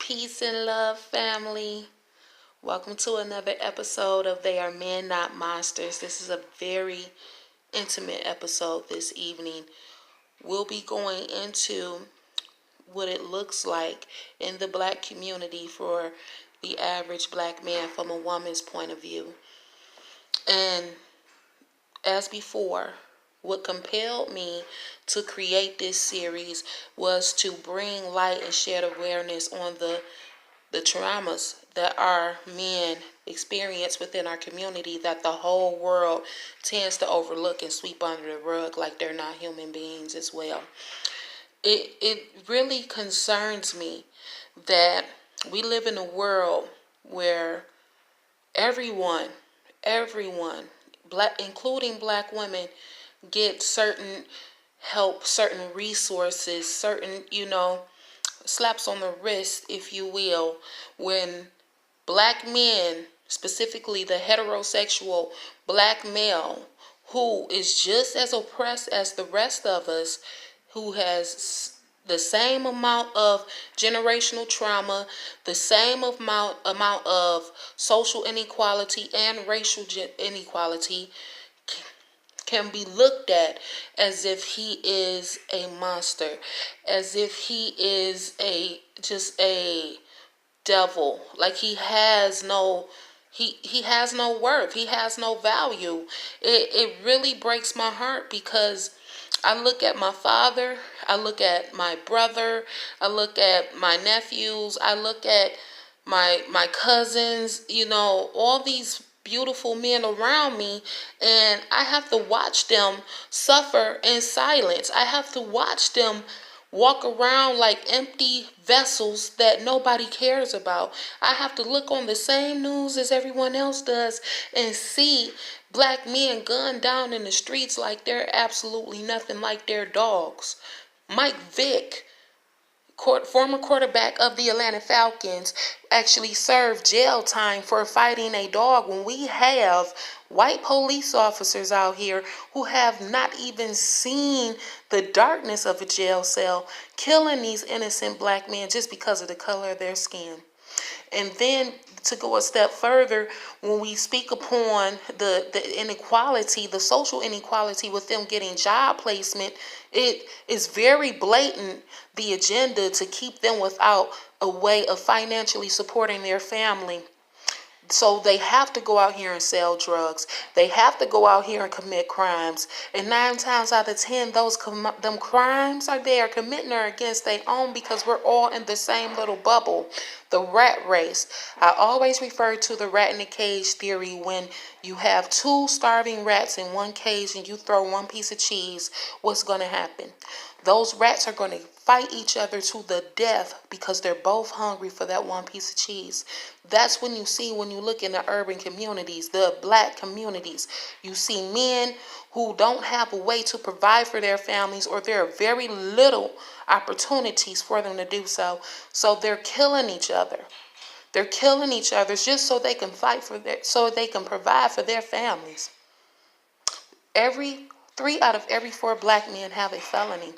Peace and love, family. Welcome to another episode of They Are Men, Not Monsters. This is a very intimate episode this evening. We'll be going into what it looks like in the black community for the average black man from a woman's point of view. And as before, what compelled me to create this series was to bring light and shed awareness on the traumas that our men experience within our community that the whole world tends to overlook and sweep under the rug like they're not human beings as well. It really concerns me that we live in a world where everyone, black, including black women, get certain help, certain resources, certain, slaps on the wrist, if you will, when black men, specifically the heterosexual black male, who is just as oppressed as the rest of us, who has the same amount of generational trauma, the same amount of social inequality and racial inequality, can be looked at as if he is a monster, as if he is just a devil, like he has no worth, he has no value. It really breaks my heart because I look at my father, I look at my brother, I look at my nephews, I look at my cousins, all these beautiful men around me, and I have to watch them suffer in silence. I have to watch them walk around like empty vessels that nobody cares about. I have to look on the same news as everyone else does and see black men gunned down in the streets like they're absolutely nothing, like they're dogs. Mike Vick, former quarterback of the Atlanta Falcons, actually served jail time for fighting a dog, when we have white police officers out here who have not even seen the darkness of a jail cell, killing these innocent black men just because of the color of their skin. And then to go a step further, when we speak upon the inequality, the social inequality with them getting job placement, it is very blatant, the agenda to keep them without a way of financially supporting their family. So they have to go out here and sell drugs. They have to go out here and commit crimes. And 9 times out of 10, them crimes they are committing are against their own, because we're all in the same little bubble. The rat race. I always refer to the rat in the cage theory. When you have 2 starving rats in one cage and you throw one piece of cheese, what's going to happen? Those rats are going to fight each other to the death because they're both hungry for that one piece of cheese. That's when you look in the urban communities, the black communities, you see men who don't have a way to provide for their families, or there are very little opportunities for them to do so. So they're killing each other. They're killing each other just so they can so they can provide for their families. 3 out of every 4 black men have a felony.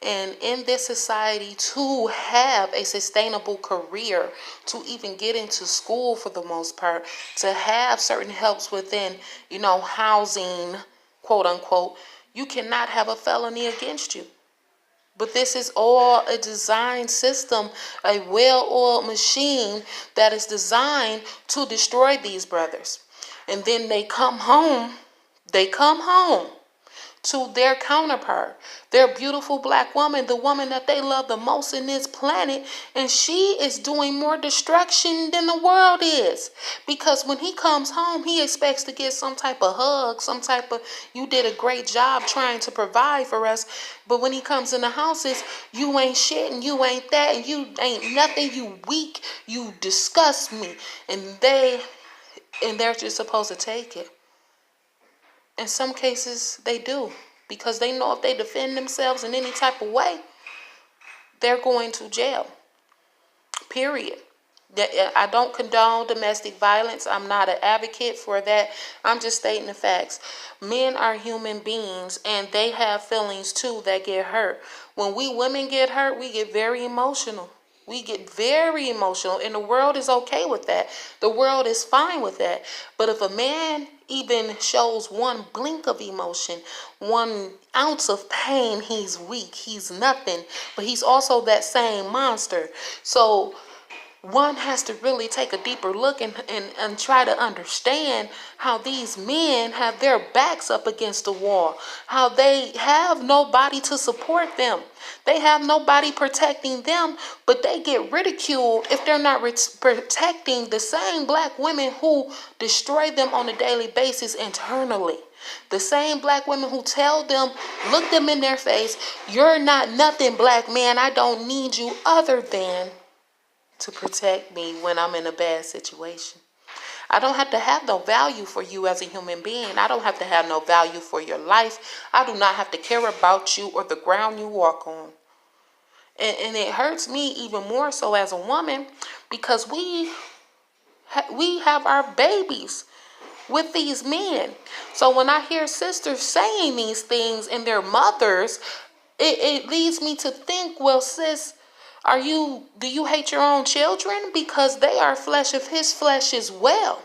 And in this society, to have a sustainable career, to even get into school for the most part, to have certain helps within, housing, quote unquote, you cannot have a felony against you. But this is all a design system, a well-oiled machine that is designed to destroy these brothers. And then they come home to their counterpart, their beautiful black woman, the woman that they love the most in this planet, and she is doing more destruction than the world is. Because when he comes home, he expects to get some type of hug, some type of, you did a great job trying to provide for us. But when he comes in the houses, you ain't shit and you ain't that and you ain't nothing, you weak, you disgust me. And they're just supposed to take it. In some cases, they do, because they know if they defend themselves in any type of way, they're going to jail. Period. I don't condone domestic violence. I'm not an advocate for that. I'm just stating the facts. Men are human beings, and they have feelings too that get hurt. When we women get hurt, we get very emotional. We get very emotional, and the world is okay with that. The world is fine with that. But if a man even shows one blink of emotion, 1 ounce of pain, he's weak, he's nothing. But he's also that same monster. So one has to really take a deeper look and try to understand how these men have their backs up against the wall, how they have nobody to support them. They have nobody protecting them, but they get ridiculed if they're not protecting the same black women who destroy them on a daily basis internally. The same black women who tell them, look them in their face, you're not nothing, black man, I don't need you other than to protect me when I'm in a bad situation. I don't have to have no value for you as a human being. I don't have to have no value for your life. I do not have to care about you or the ground you walk on. And it hurts me even more so as a woman because we have our babies with these men. So when I hear sisters saying these things and their mothers, it leads me to think, well, sis, do you hate your own children? Because they are flesh of his flesh as well.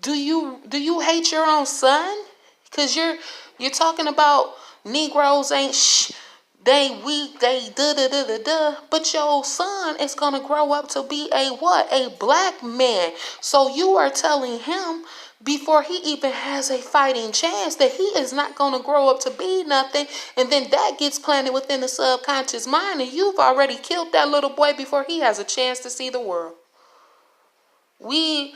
Do you hate your own son? Because you're talking about Negroes ain't they weak, they da da da da da. But your son is gonna grow up to be a what? A black man. So you are telling him before he even has a fighting chance that he is not gonna grow up to be nothing, and then that gets planted within the subconscious mind, and you've already killed that little boy before he has a chance to see the world. We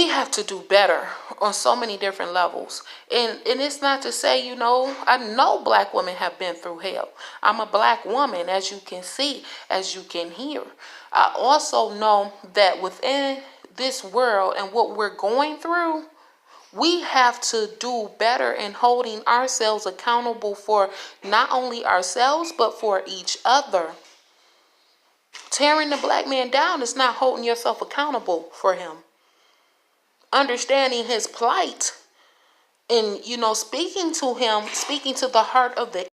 have to do better on so many different levels. And it's not to say, I know black women have been through hell. I'm a black woman, as you can see, as you can hear. I also know that within this world and what we're going through, we have to do better in holding ourselves accountable for not only ourselves, but for each other. Tearing the black man down is not holding yourself accountable for him. Understanding his plight and, speaking to him, speaking to the heart of the